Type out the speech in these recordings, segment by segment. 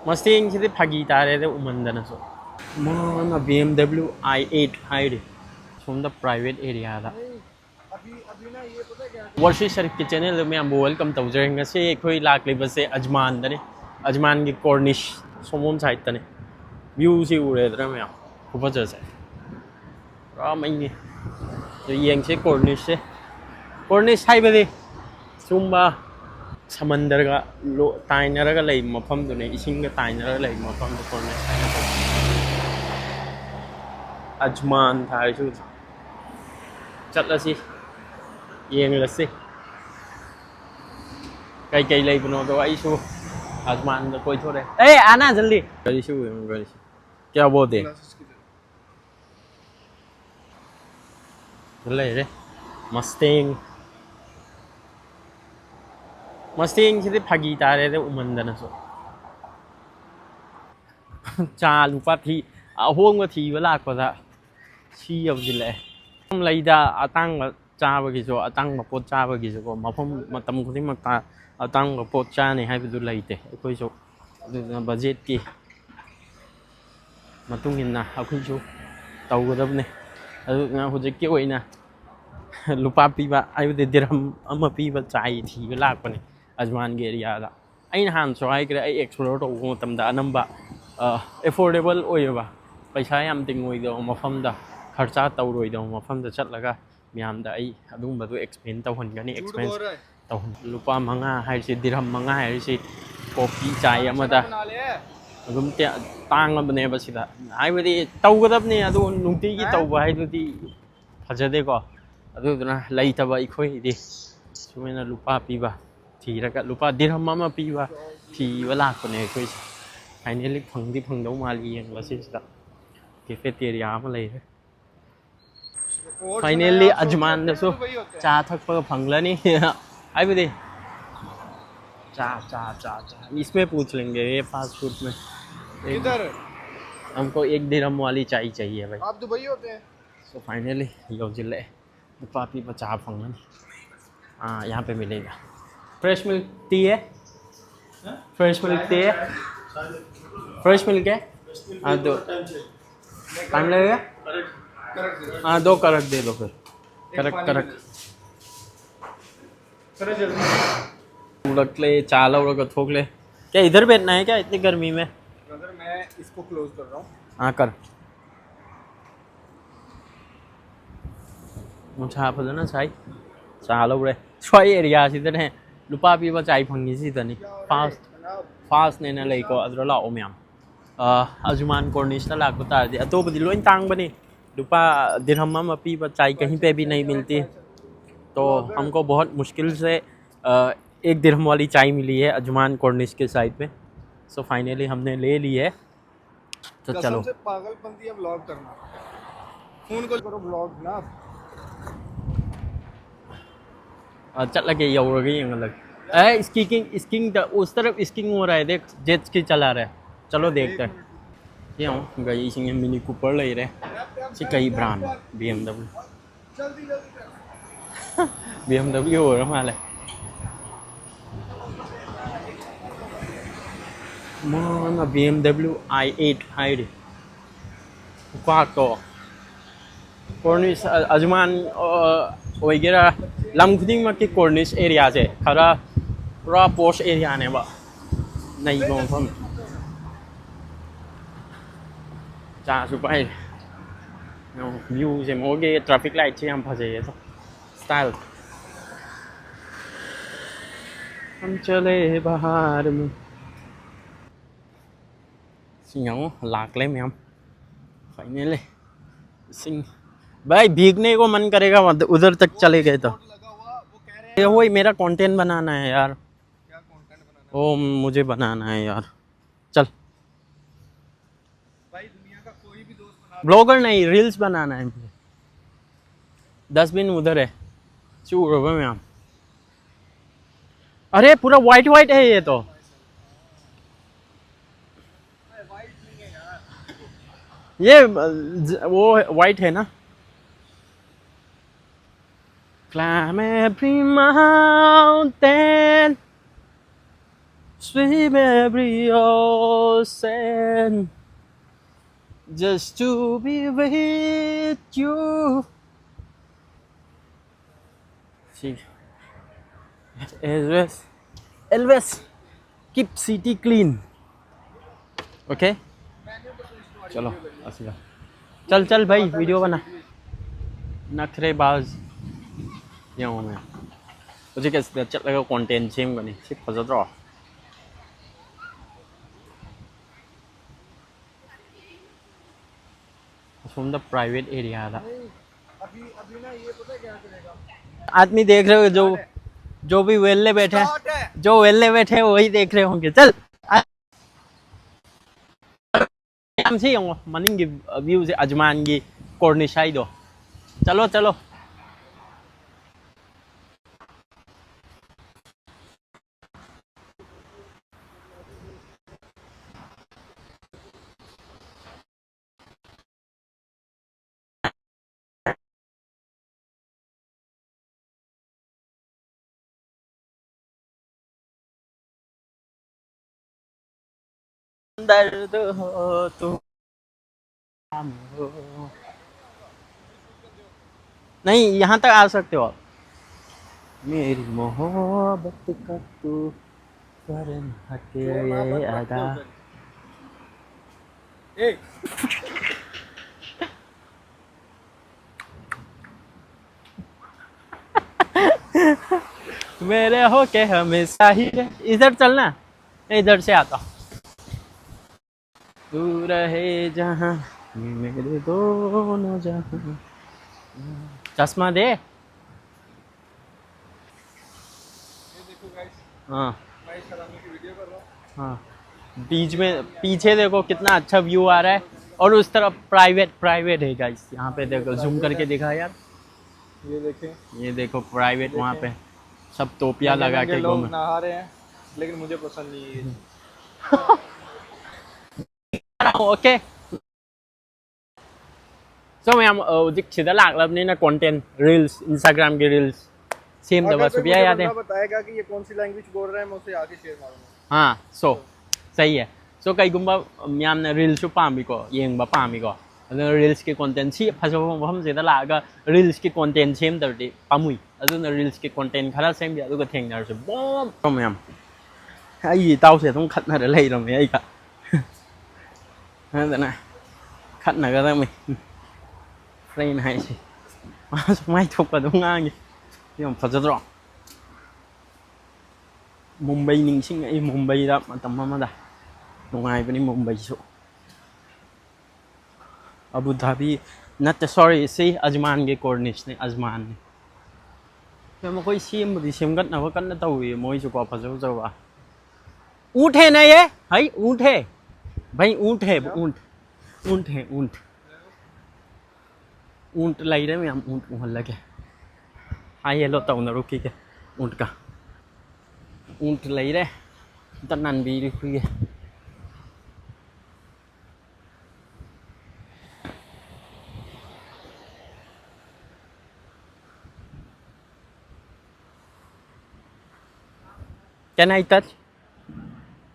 मस्तिंग से फागी तारे उमंदन सो मा BMW i8 हाइड सोम प्राइवेट एरिया वर्षी शरीफ के चैनल में वेलकम तौजरें से अखोई लाक्लिबसे अजमान दने अजमान की कॉर्निश सोमोम साइड तने व्यू से उरेद्रा मैं खूब से मई तो येंसे कॉर्निश है बदे सुम्बा समंदर का ताइनरगा लई मफम दुने इसिंग ताइनरगा लई मफम तो कॉर्निश अजमान था चलसी येंगलसी कई कई लेबनो तो आइसु आसमान कोई थोड़े ए आना जल्दी गरीशु क्या बोलते ले रे मस्टिंग मस्टिंग से फागी तारे उमंदन सो चा लुपा थी अहोंग थी वाला को था सी यौजिले हम लैदा अतांग चाबगिसो अतांग पोत चाबगिसो को मफम मतम खुदिमक्ता अतांग पोत चाने हाइबदु लैते अखोइसो बजेट की मतुंग इन्ना अखोइसो तौगदबने अदुना हुजिकि ओइना लुपा पीबा आइबदे दिरहम अमा पीबा चाइ थीबा लाकपने अजमान के एरियादा अइन हान सो हाइग्रे आई एक्सप्लोर तौबो मतमदा अनंबा एफोर्डेबल ओइबा पैसा याम तिंगोइदो मफमदा खर्चा तौरोइदो मफमदा चटलगा म्यामदा आई अदुंबदो एक्सप्लेन तौहनगनी एक्सपेंस तौहन लुपा मंगा हाइसे दिरहम मंगा हाइसे कॉफी चाय अमदा अदुम ते तांगबने बसिदा हाइबदि तौगदबने अदु नुंतिगी तौबा हाइदुदि फजदेको अदुदुना लैतबा इखोइदि सुमेना लुपा पीबा थीरगा लुपा दिरहम अमा पीबा थीबा लाकने इखोइ फाइनली फंगदी फंगदौ माली येंगबसिदा कैफेटेरिया अमा लैरे फाइनली अजमान दसो चा थकपा फंगलनी आइबदि चा चा चा चा इसमें पूछ लेंगे ये फास्ट फूड में इधर हमको एक दिरहम वाली चाय चाहिए भाई आप दुबई होते हैं सो फाइनली योजिले पापी बचा फंगन हाँ यहाँ पे मिलेगा फ्रेश मिल्क टी है फ्रेश मिल्क टी है फ्रेश मिल्क है हाँ दो टाइम लगेगा हाँ 2 करक दे दो फिर करक करक उड़क ले चाला उड़क थोक ले क्या इधर बैठना है क्या इतनी गर्मी में ब्रदर मैं इसको क्लोज कर रहा हूँ हाँ कर मुझे आप ना चाय चाला उड़े स्वाई एरिया सिदने लुपा पीबा चाय फंगी सिदनी फास्ट नेना लेको अदर लाओ म्याम अजमान कॉर्निश लाको तारदी अतोबदी लोइन तांगबनी लुपा दिरहम अमा पीबा चाय कहीं पे भी नहीं मिलती तो हमको बहुत मुश्किल से 1 दिरहम वाली चाय मिली है अजमान कॉर्निश के साइड पे सो फाइनली हमने ले ली है तो चलो से पागलपंती है व्लॉग करना फोन को करो व्लॉग ना चल लगे यौरगे लग स्कीइंग उस तरफ स्कीइंग हो रहा है देख जेट स्की चला रहा है चलो देखते हैं ये गई सिंह मिनी कूपर ले रहे सी कई ब्रांड BMW जल्दी जल्दी BMW हो रहा माले माना BMW i8 हाइड को कॉर्निश अजमान वगैरह लम खुदिंग की कॉर्निश एरिया से खरा पूरा पोश एरिया ने बा नहीं मफम चा सुपाई व्यू से मोगे ट्रैफिक लाइट से हम फंसे तो स्टाइल हम चले बाहर में सिंह लाख ले में हम फाइनली सिंह भाई भीगने को मन करेगा उधर तक चले गए तो ये वही मेरा कंटेंट बनाना है यार क्या कंटेंट बनाना ओ मुझे बनाना है यार चल भाई दुनिया का कोई भी दोस्त बना ब्लॉगर नहीं रील्स बनाना है मुझे डस्टबिन उधर है चूर में हम अरे पूरा वाइट वाइट है ये तो वाइट नहीं है यार ये वो वाइट है ना Climb every mountain swim every ocean just to be with you. See, Elvis, keep city clean. Okay? चलो असला चल चल भाई वीडियो बना नखरेबाज ꯌꯦꯡꯉꯣ ꯃꯌꯥꯝ ꯍꯧꯖꯤꯛ ꯑꯁꯤꯗ ꯆꯠꯂꯒ ꯀꯣꯟꯇꯦꯟ ꯁꯦꯝꯒꯅꯤ ꯁꯤ ꯐꯖꯗ꯭ꯔꯣ असोमदा प्राइवेट एरिया दा अभी अभी ना ये पता है क्या करेगा आदमी देख रहे हो जो भी वेल्ले बैठे हैं जो वेल्ले बैठे हैं वही देख रहे होंगे चल हम से यंगो मनिंग की व्यू से अजमान की कॉर्निश आई दो चलो चलो दर्द हो तो नहीं यहाँ तक आ सकते हो आप मेरी मोहब्बत का तू करन हटे ये अदा मेरे हो के हमेशा ही इधर चलना इधर से आता तू रहे जहाँ मेरे दोनों जहाँ चश्मा दे ये देखो गाइस हाँ मैं सलामी की वीडियो कर रहा हूँ हाँ बीच में पीछे देखो कितना अच्छा व्यू आ रहा है और उस तरफ प्राइवेट है गाइस यहाँ पे देखो जूम करके दिखा यार ये देखें ये देखो प्राइवेट वहाँ पे सब टोपिया लगा के लोग घूम नहा रहे हैं लेकिन मुझे पसंद नहीं है ओके so मैम जिक सीधा लाग लबनी ना कंटेंट रील्स इंस्टाग्राम के रील्स सेम दबा सुबिया याद है बताएगा कि ये कौन सी लैंग्वेज बोल रहा है मैं उसे आगे शेयर मारूंगा हाँ so सही है so कई गुम्बा मैम ने रील्स पामी को येंग पामी को रील्स के कंटेंट सी फजब मफम सीधा लागा रील्स के कंटेंट सेम दरदे पामुई अदुना रील्स के कंटेंट खरा सेम भी अदुगा थेंगनरसे बम मैम आई ताउसे तुम खतना लेरमे आइगा ना खतना गा मैं फ्रेन हाइसे माइ थोक दो ngangi यम फजद्रो मुंबई निंगसिंग आई मुंबई दा मतम अमदा नुंगाइबनी मुंबई सु अबू धाबी नट सॉरी से अजमान के कॉर्निश ने अजमान ने मैं मकोई सेम सेमगत नव कन्न तौई मोई सु को फजो जवा ऊंट है ना ये हाय ऊंट है भाई ऊंट है ऊंट है ऊंट लाई रहे हम ऊंट उहल लगे हाँ ये लो तौ न रुकी के ऊंट का ऊंट लाई रहे तन्नन भी रुकी है Can I touch?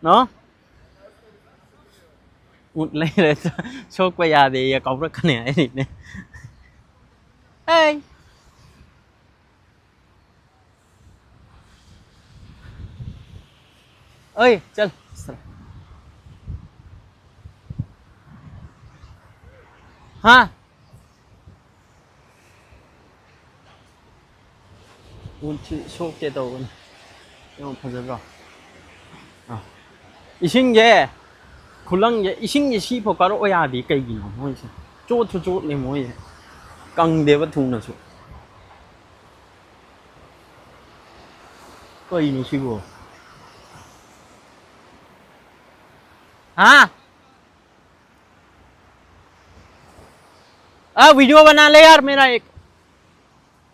No? Út lấy rồi số quay giờ thì cậu rất cái này thì nè. Hey. Ơi, चल. हाँ. ऊँट số cái đầu này. 이거 보자가. 이신게 굴렁게 이신게 시포가로 오야디 깨기노 뭐이지. 쪼쪼쪼네 뭐이. 강대바 퉁나서. कोई नहीं शिवो हाँ वीडियो बना ले यार मेरा एक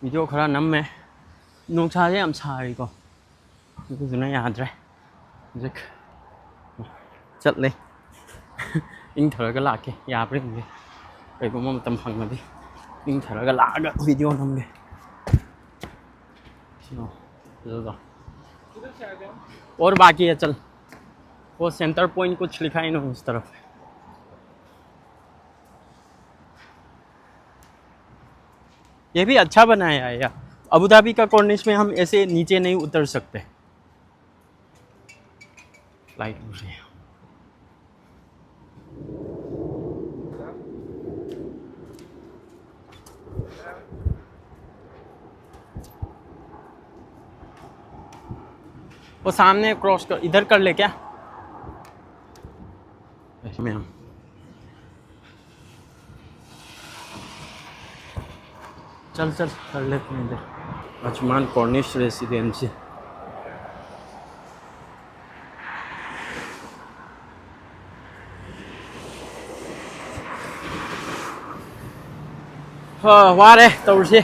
वीडियो खरा नम में नुकसा से हम सारी को कुछ नहीं याद रहे जिक चल ले इन थोड़ा का लाके यहाँ पर होंगे कहीं को मैं तम फंग मधी इन थोड़ा का लागा वीडियो नमगे और बाकी है चल वो सेंटर पॉइंट कुछ लिखा है ना उस तरफ है। ये भी अच्छा बनाया है यार। अबू धाबी का कॉर्निश में हम ऐसे नीचे नहीं उतर सकते। लाइट हो रही है। वो सामने क्रॉस कर, इधर कर ले क्या? इसमें हम चल चल कर लेते हैं इधर। Ajman Cornish residency. वारे तौरसे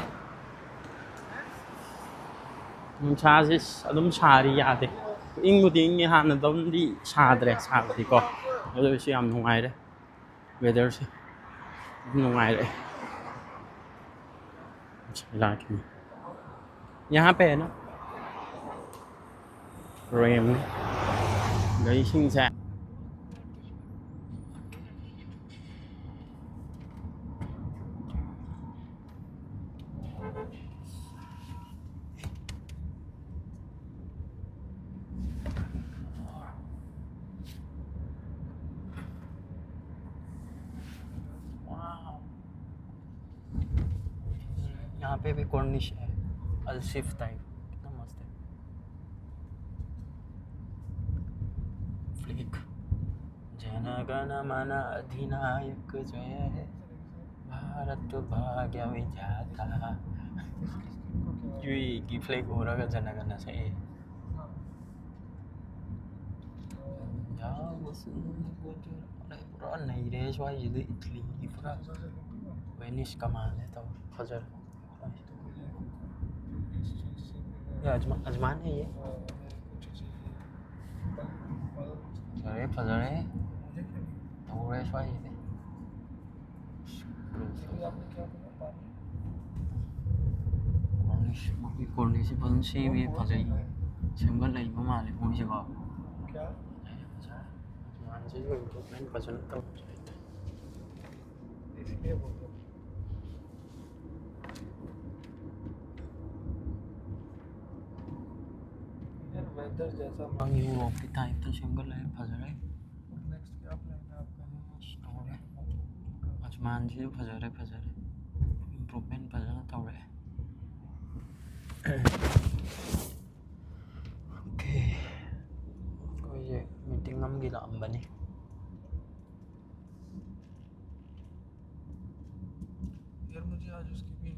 ꯅꯨꯡꯁꯥꯁꯦ ꯑꯗꯨꯝ ꯁꯥꯔꯤ ꯌꯥꯗꯦ ꯏꯪꯕꯨꯗꯤ ꯏꯪꯉꯦ ꯍꯥꯟꯅꯗꯧꯅꯗꯤ ꯁꯥꯗ꯭ꯔꯦ ꯁꯥꯕꯗꯤꯀꯣ ꯑꯗꯨ ꯑꯣꯏꯔꯁꯨ ꯌꯥꯝ ꯅꯨꯡꯉꯥꯏꯔꯦ ꯋꯦꯗꯔꯁꯦ ꯑꯗꯨꯝ ꯅꯨꯡꯉꯥꯏꯔꯦ लाके यहाँ पे है ना रेम गई सिंह से यहाँ पे भी कॉर्निश है अलशिफ टाइप कितना मस्त है फ्लिक जनगण मन अधिनायक जय है भारत भाग्य विधाता की फ्लिक हो रहा है जनगण से पूरा नहीं रे स्वाई इटली पूरा वेनिस कमाल है तो फजर ये अजमान है ये फजर फजर है पूरे स्वाई है कॉर्निश बन से भी फजर सिंगल नहीं घुमा ले मुझे बाप क्या अजमान से जो इम्प्रूवमेंट पसंद तो इसलिए बोल वेदर जैसा यूरोप की टाइप तो सिंगल है फजर है नेक्स्ट क्या प्लान है आपका स्टोर है अजमान जी फजर है इम्प्रूवमेंट फजर तो है ओके कोई ये मीटिंग हम गिला बनी यार मुझे आज उसकी भी